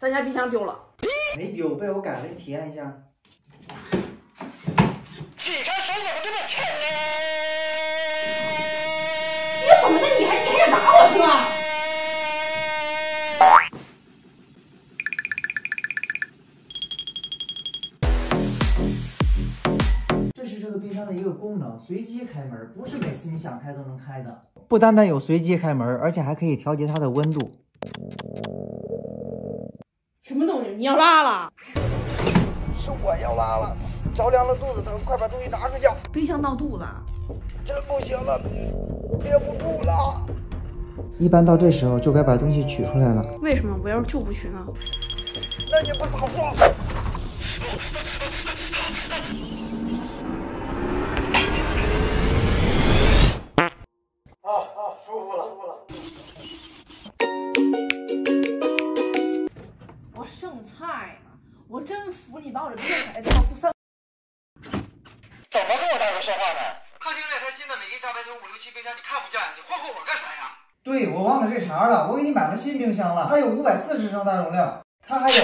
咱家冰箱丢了。没丢，被我改了，你体验一下。起开手怎么这么欠呢？你怎么的？你还想打我是吧？这是这个冰箱的一个功能，随机开门，不是每次你想开都能开的。不单单有随机开门，而且还可以调节它的温度。什么东西？你要拉了？是我要拉了，着凉了，肚子疼，快把东西拿出去。冰箱闹肚子。真不行了，憋不住了。一般到这时候就该把东西取出来了。为什么我要是就不取呢？那你不早说。舒服了。我剩菜呢，我真服你，把我这冰箱改的这么不三。怎么跟我大哥说话呢？客厅这台新的美的大白豚567冰箱，你看不见，你霍霍我干啥呀？对，我忘了这茬了，我给你买了新冰箱了，它有540升大容量，它还有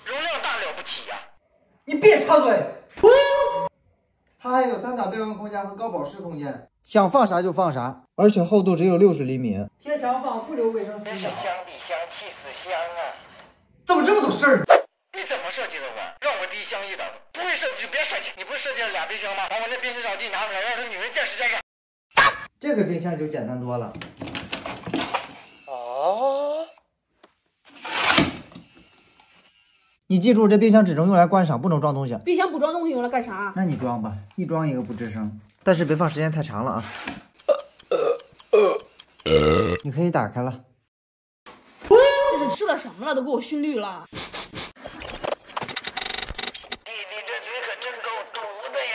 容量大了不起呀！你别插嘴。它还有3档备温空间和高保湿空间，想放啥就放啥，而且厚度只有60厘米，贴墙放复流卫生死角。真是香比香，气死香啊！怎么这么多事儿？你怎么设计的我？让我低香一等，不会设计就别设计。你不是设计了2冰箱吗？把我那冰箱扫地拿出来，让他女人见识见识。这个冰箱就简单多了。哦。你记住，这冰箱只能用来观赏，不能装东西。冰箱不装东西用来干啥？那你装吧，一装一个不吱声，但是别放时间太长了啊。你可以打开了。这是吃了什么了？都给我熏绿了。弟弟这嘴可真够毒的呀！